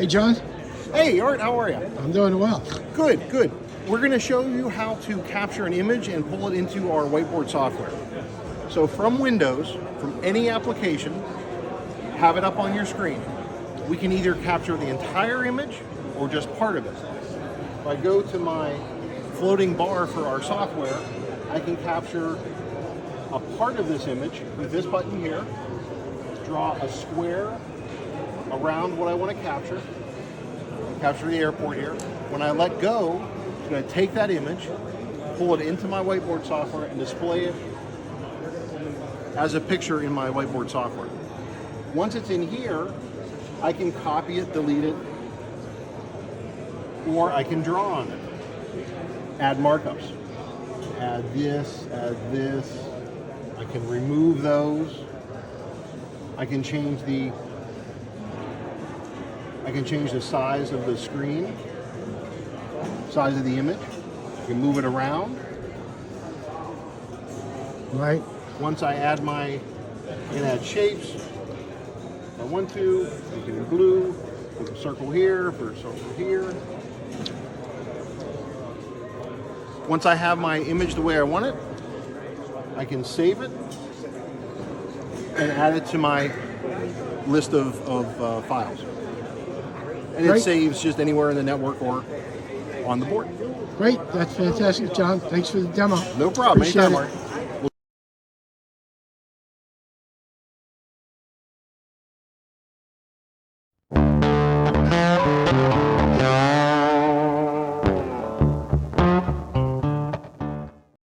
Hey, John. Hey, Art, how are you? I'm doing well. Good, good. We're going to show you how to capture an image and pull it into our whiteboard software. So from Windows, from any application, have it up on your screen. We can either capture the entire image or just part of it. If I go to my floating bar for our software, I can capture a part of this image with this button here, draw a square around what I want to capture the airport here. When I let go, I'm going to take that image, pull it into my whiteboard software, and display it as a picture in my whiteboard software. Once it's in here, I can copy it, delete it, or I can draw on it. Add markups. Add this, I can remove those. I can change the size of the screen, size of the image. I can move it around. Right. Once I add I can add shapes. If I want to, I can glue, put a circle here, put a circle here. Once I have my image the way I want it, I can save it and add it to my list of files. And Great. it saves just anywhere in the network or on the board. Great. That's fantastic, John. Thanks for the demo. No problem. Appreciate Anytime, it. Mark.